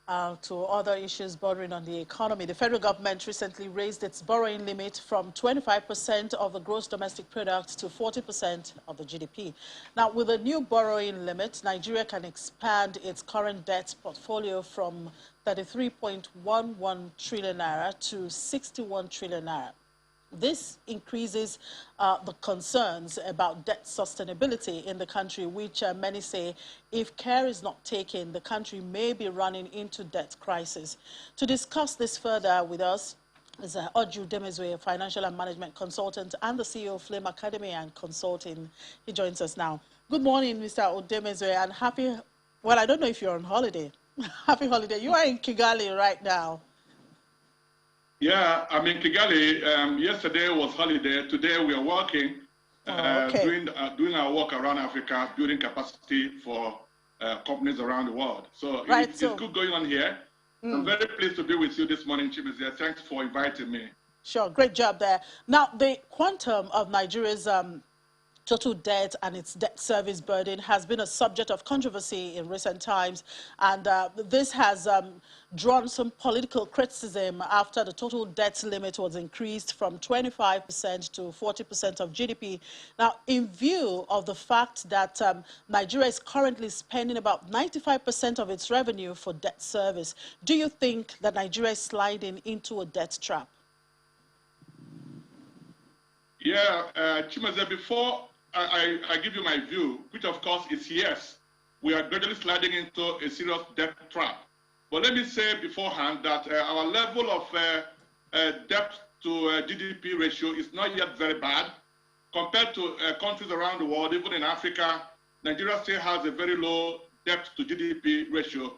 To other issues bordering on the economy, the federal government recently raised its borrowing limit from 25% of the gross domestic product to 40% of the GDP. Now, with a new borrowing limit, Nigeria can expand its current debt portfolio from 33.11 trillion naira to 61 trillion naira. This increases the concerns about debt sustainability in the country, which many say, if care is not taken, the country may be running into debt crisis. To discuss this further with us is Oju Demezwe, a financial and management consultant and the CEO of Flame Academy and Consulting. He joins us now. Good morning, Mr. Odemezwe, and happy, well, I don't know if you're on holiday. Happy holiday. You are in Kigali right now. Yeah, I'm in Kigali. Yesterday was holiday. Today we are working, doing our work around Africa, building capacity for companies around the world. So it's good going on here. I'm very pleased to be with you this morning, Chimizia. Thanks for inviting me. Sure, great job there. Now, the quantum of Nigeria's total debt and its debt service burden has been a subject of controversy in recent times, and this has drawn some political criticism after the total debt limit was increased from 25% to 40% of GDP. Now, in view of the fact that Nigeria is currently spending about 95% of its revenue for debt service, do you think that Nigeria is sliding into a debt trap? Yeah, Chimaze, before I give you my view, which of course is yes, we are gradually sliding into a serious debt trap. But let me say beforehand that our level of debt to GDP ratio is not yet very bad. Compared to countries around the world, even in Africa, Nigeria still has a very low debt to GDP ratio,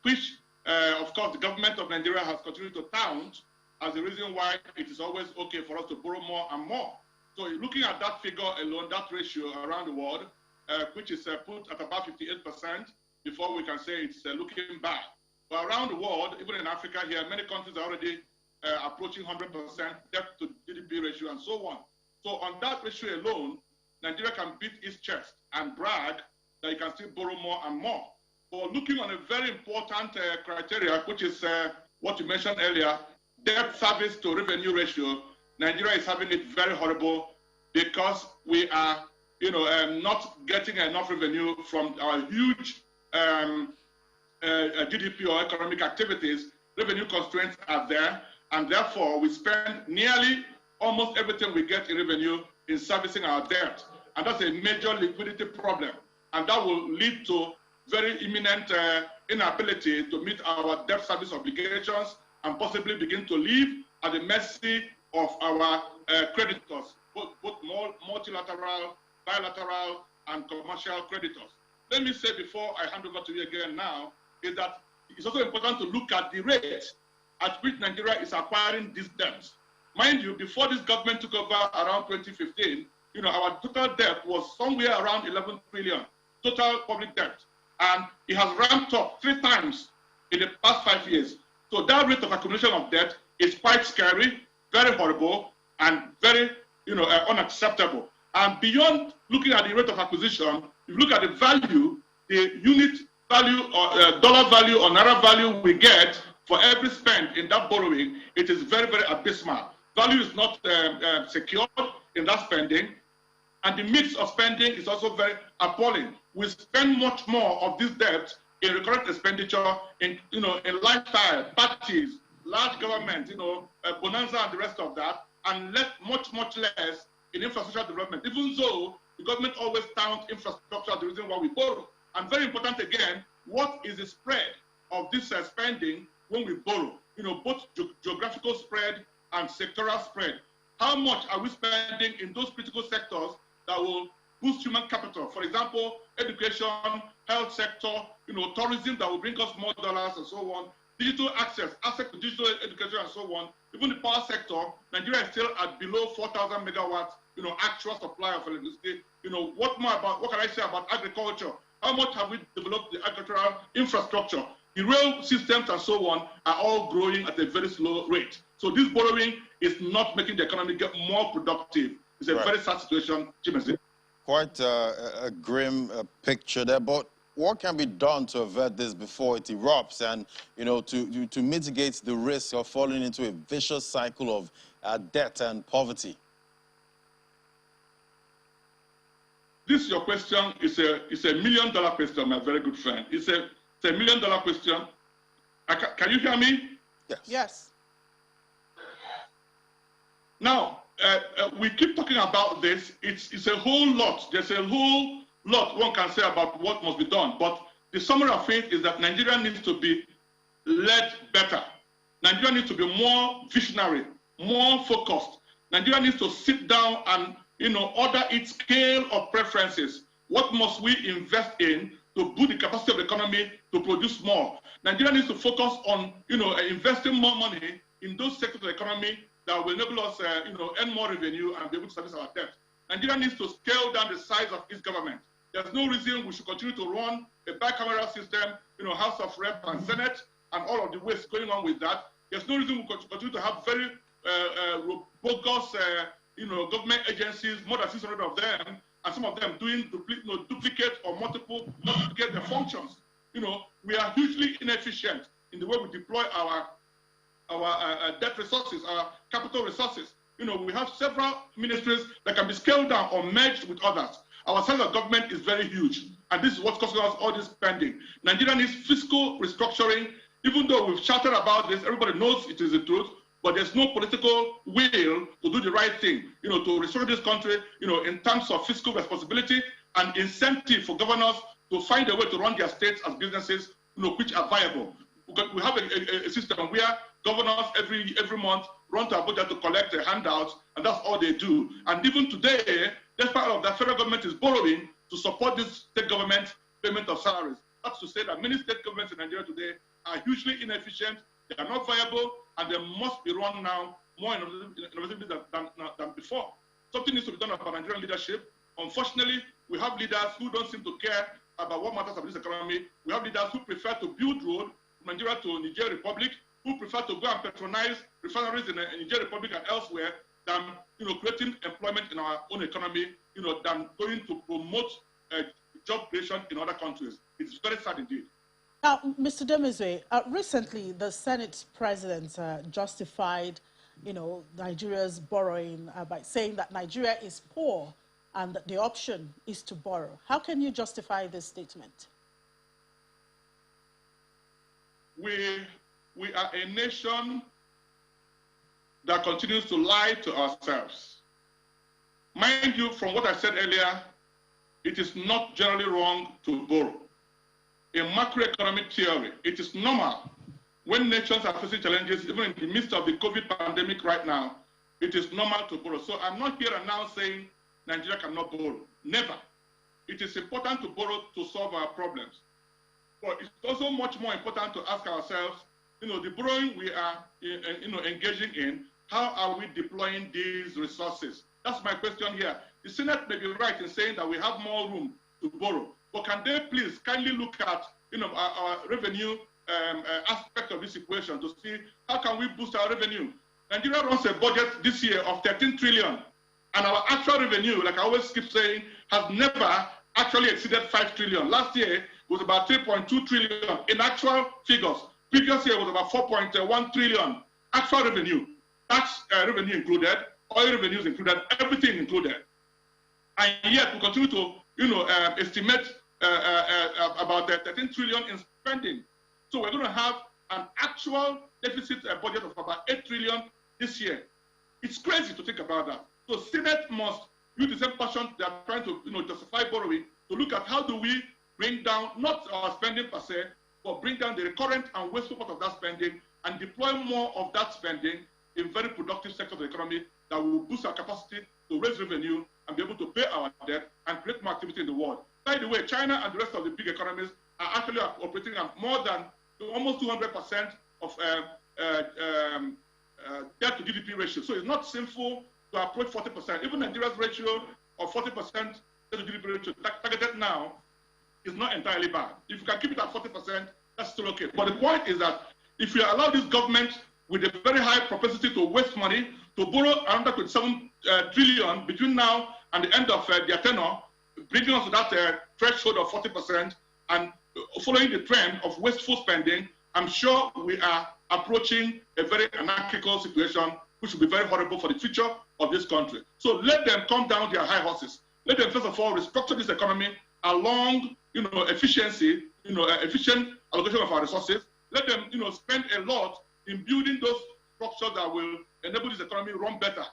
which of course the government of Nigeria has continued to tout as the reason why it is always okay for us to borrow more and more. So looking at that figure alone, that ratio around the world, which is put at about 58% before we can say it's looking bad. But around the world, even in Africa here, many countries are already approaching 100% debt to GDP ratio and so on. So on that ratio alone, Nigeria can beat its chest and brag that it can still borrow more and more. But looking on a very important criteria, which is what you mentioned earlier, debt service to revenue ratio, Nigeria is having it very horrible because we are, not getting enough revenue from our huge GDP or economic activities. Revenue constraints are there, and therefore we spend nearly almost everything we get in revenue in servicing our debt. And that's a major liquidity problem. And that will lead to very imminent inability to meet our debt service obligations and possibly begin to live at the mercy of our creditors, both multilateral, bilateral, and commercial creditors. Let me say before I hand over to you again now, is that it's also important to look at the rate at which Nigeria is acquiring these debts. Mind you, before this government took over around 2015, our total debt was somewhere around 11 trillion, total public debt. And it has ramped up 3 times in the past 5 years. So that rate of accumulation of debt is quite scary, very horrible, and very unacceptable. And beyond looking at the rate of acquisition, if you look at the value, the unit value or dollar value or naira value we get for every spend in that borrowing, it is very, very abysmal. Value is not secured in that spending, and the mix of spending is also very appalling. We spend much more of this debt in recurrent expenditure, in lifestyle, parties, large government, bonanza and the rest of that, and much less in infrastructure development, even though the government always touts infrastructure as the reason why we borrow. And very important again, what is the spread of this spending when we borrow? Both geographical spread and sectoral spread. How much are we spending in those critical sectors that will boost human capital? For example, education, health sector, tourism that will bring us more dollars and so on. Digital access to digital education and so on. Even the power sector, Nigeria is still at below 4,000 megawatts, actual supply of electricity. What can I say about agriculture? How much have we developed the agricultural infrastructure? The rail systems and so on are all growing at a very slow rate. So this borrowing is not making the economy get more productive. It's a very sad situation, Chimese. Quite a grim picture there, but What can be done to avert this before it erupts and, you know, to mitigate the risk of falling into a vicious cycle of debt and poverty? This your question is a million-dollar question, my very good friend. It's a million-dollar question. Can you hear me? Yes. Yes. Now, we keep talking about this. It's a whole lot. There's a whole lot one can say about what must be done. But the summary of it is that Nigeria needs to be led better. Nigeria needs to be more visionary, more focused. Nigeria needs to sit down and, you know, order its scale of preferences. What must we invest in to boost the capacity of the economy to produce more? Nigeria needs to focus on, you know, investing more money in those sectors of the economy that will enable us, you know, earn more revenue and be able to service our debt. Nigeria needs to scale down the size of its government. There's no reason we should continue to run a bicameral system, you know, House of Rep and Senate, and all of the waste going on with that. There's no reason we continue to have very bogus, you know, government agencies, more than 600 of them, and some of them doing duplicate or duplicate their functions. You know, we are hugely inefficient in the way we deploy our debt resources, our capital resources. You know, we have several ministries that can be scaled down or merged with others. Our size of government is very huge, and this is what's costing us all this spending. Nigeria needs fiscal restructuring. Even though we've chatted about this, everybody knows it is the truth, but there's no political will to do the right thing, you know, to restore this country, you know, in terms of fiscal responsibility and incentive for governors to find a way to run their states as businesses, you know, which are viable. We have a system where governors every month run to Abuja to collect the handouts, and that's all they do. And even today, despite all of that, federal government is borrowing to support this state government payment of salaries. That's to say that many state governments in Nigeria today are hugely inefficient, they are not viable, and they must be run now more innovatively than before. Something needs to be done about Nigerian leadership. Unfortunately, we have leaders who don't seem to care about what matters about this economy. We have leaders who prefer to build road from Nigeria to Niger Republic, who prefer to go and patronize refineries in Niger Republic and elsewhere than, you know, creating employment in our own economy, you know, than going to promote job creation in other countries. It's very sad indeed. Now, Mr. Demezwe, recently the Senate President justified, you know, Nigeria's borrowing by saying that Nigeria is poor and that the option is to borrow. How can you justify this statement? We are a nation that continues to lie to ourselves. Mind you, from what I said earlier, it is not generally wrong to borrow. In macroeconomic theory, it is normal when nations are facing challenges, even in the midst of the COVID pandemic right now, it is normal to borrow. So I'm not here and now saying Nigeria cannot borrow. Never. It is important to borrow to solve our problems. But it's also much more important to ask ourselves, you know, the borrowing we are, you know, engaging in, how are we deploying these resources? That's my question here. The Senate may be right in saying that we have more room to borrow, but can they please kindly look at, you know, our revenue aspect of this equation to see how can we boost our revenue? Nigeria runs a budget this year of 13 trillion, and our actual revenue, like I always keep saying, has never actually exceeded 5 trillion. Last year it was about 3.2 trillion in actual figures. Previous year was about 4.1 trillion actual revenue. Tax revenue included, oil revenues included, everything included. And yet we continue to, you know, estimate about 13 trillion in spending. So we're going to have an actual deficit budget of about 8 trillion this year. It's crazy to think about that. So Senate must use the same passion they are trying to, you know, justify borrowing to look at how do we bring down not our spending per se, but bring down the recurrent and wasteful part of that spending and deploy more of that spending in very productive sectors of the economy that will boost our capacity to raise revenue and be able to pay our debt and create more activity in the world. By the way, China and the rest of the big economies are actually operating at more than almost 200% of debt to GDP ratio. So it's not sinful to approach 40%. Even Nigeria's ratio of 40% debt to GDP ratio targeted now is not entirely bad. If you can keep it at 40%, that's still okay. But the point is that if you allow this government with a very high propensity to waste money, to borrow another 27 trillion between now and the end of their tenure, bringing us to that threshold of 40%, and following the trend of wasteful spending, I'm sure we are approaching a very anarchical situation, which will be very horrible for the future of this country. So let them come down their high horses. Let them, first of all, restructure this economy along, efficiency, efficient allocation of our resources. Let them, spend a lot in building those structures that will enable this economy run better.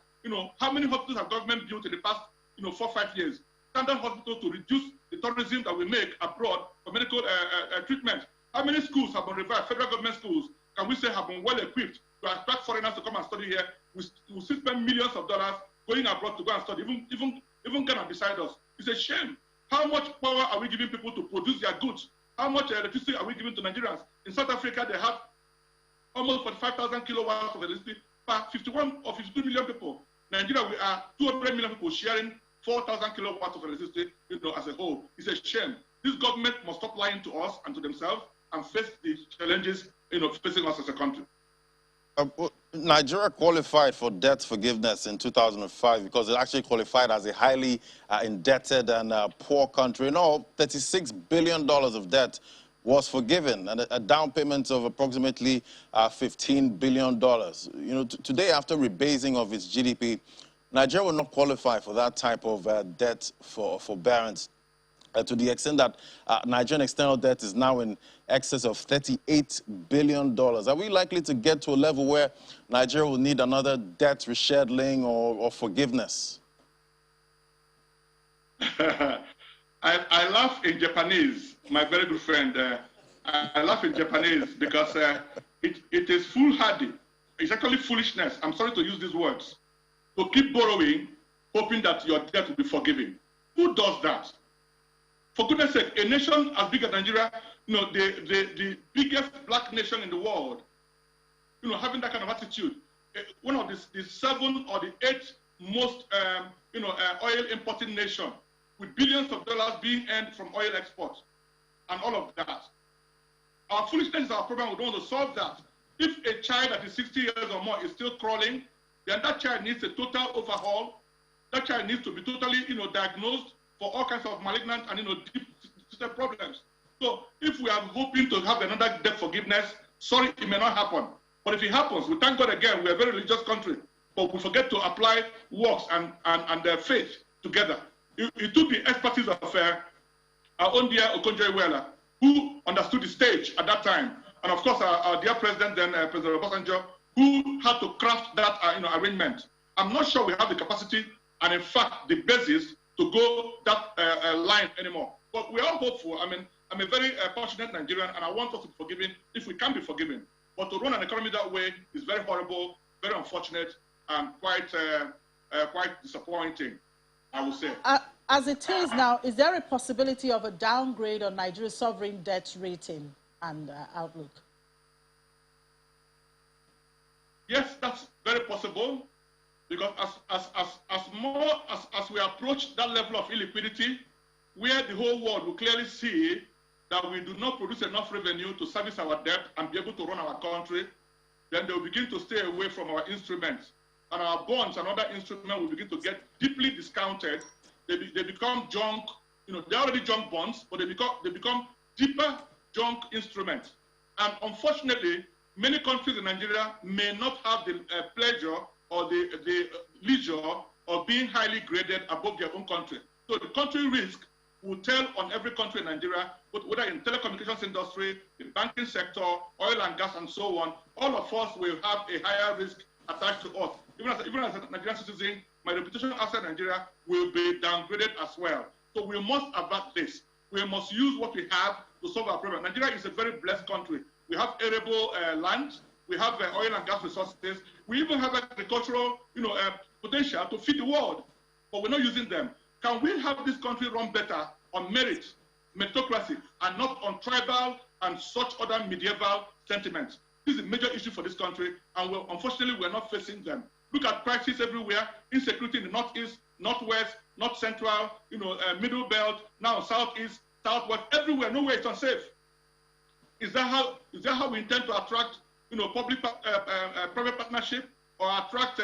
How many hospitals have government built in the past, 4 or 5 years? Standard hospitals to reduce the tourism that we make abroad for medical treatment. How many schools have been revived? Federal government schools, can we say, have been well equipped to attract foreigners to come and study here? We still spend millions of dollars going abroad to go and study, even Ghana beside us. It's a shame. How much power are we giving people to produce their goods? How much electricity are we giving to Nigerians? In South Africa, they have almost 45,000 kilowatts of electricity per 51 or 52 million people. Nigeria, we are 200 million people sharing 4,000 kilowatts of electricity, as a whole. It's a shame. This government must stop lying to us and to themselves and face the challenges, facing us as a country. Nigeria qualified for debt forgiveness in 2005 because it actually qualified as a highly indebted and poor country. In all, $36 billion of debt was forgiven, and a down payment of approximately $15 billion. Today, after rebasing of its GDP, Nigeria will not qualify for that type of debt forbearance. To the extent that Nigerian external debt is now in excess of $38 billion. Are we likely to get to a level where Nigeria will need another debt rescheduling or forgiveness? I laugh in Japanese, my very good friend. I laugh in Japanese because it is foolhardy. It's actually foolishness. I'm sorry to use these words. To keep borrowing, hoping that your debt will be forgiven. Who does that? For goodness sake, a nation as big as Nigeria, the biggest black nation in the world, having that kind of attitude, one of the 7 or the 8 most, oil importing nation, with billions of dollars being earned from oil exports, and all of that. Our foolishness is our problem. We don't want to solve that. If a child that is 60 years or more is still crawling, then that child needs a total overhaul. That child needs to be totally, diagnosed for all kinds of malignant and, deep-seated problems. So if we are hoping to have another debt forgiveness, sorry, it may not happen. But if it happens, we thank God again. We are a very religious country. But we forget to apply works and faith together. It took the expertise of our own dear Okonjo-Iweala, who understood the stage at that time. And of course, our dear president then, President Obasanjo, who had to craft that arrangement. I'm not sure we have the capacity and, in fact, the basis to go that line anymore. But we are hopeful. I'm a very passionate Nigerian, and I want us to be forgiven if we can be forgiven. But to run an economy that way is very horrible, very unfortunate, and quite disappointing, I would say. As it is now, is there a possibility of a downgrade on Nigeria's sovereign debt rating and outlook? Yes, that's very possible. Because as we approach that level of illiquidity, where the whole world will clearly see that we do not produce enough revenue to service our debt and be able to run our country, then they will begin to stay away from our instruments. And our bonds and other instruments will begin to get deeply discounted. They become junk, they're already junk bonds, but they become deeper junk instruments. And unfortunately, many countries in Nigeria may not have the pleasure or the leisure of being highly graded above their own country. So the country risk will tell on every country in Nigeria, but whether in telecommunications industry, the banking sector, oil and gas, and so on, all of us will have a higher risk attached to us. Even as a Nigerian citizen, my reputation outside Nigeria will be downgraded as well. So we must avert this. We must use what we have to solve our problem. Nigeria is a very blessed country. We have arable land. We have oil and gas resources. We even have agricultural, potential to feed the world, but we're not using them. Can we have this country run better on merit, meritocracy, and not on tribal and such other medieval sentiments? This is a major issue for this country, and unfortunately, we're not facing them. Look at crises everywhere: insecurity in the northeast, northwest, north central, middle belt, now southeast, southwest, everywhere. Nowhere it's unsafe. Is that how we intend to attract, public-private partnership, or attract,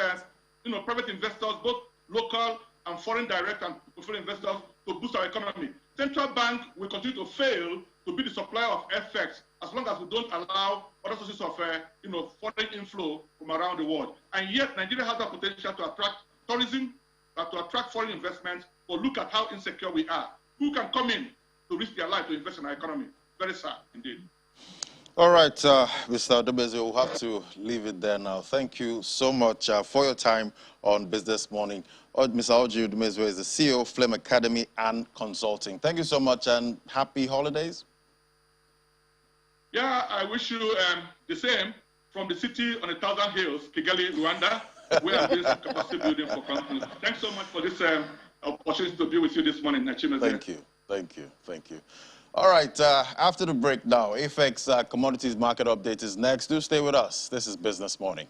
private investors, both local and foreign direct and foreign investors, to boost our economy? Central bank will continue to fail to be the supplier of FX as long as we don't allow other sources of foreign inflow from around the world. And yet Nigeria has the potential to attract tourism, to attract foreign investment, but look at how insecure we are. Who can come in to risk their life to invest in our economy? Very sad indeed. All right, Mr. Odubeze, we'll have to leave it there now. Thank you so much for your time on Business Morning. Mr. Oji Odubeze is the CEO of Flame Academy and Consulting. Thank you so much and happy holidays. Yeah, I wish you the same from the city on 1,000 hills, Kigali, Rwanda, where this capacity building for companies. Thanks so much for this opportunity to be with you this morning, Nachimeze. Thank you, thank you, thank you. All right, after the break now, AFEX Commodities Market Update is next. Do stay with us. This is Business Morning.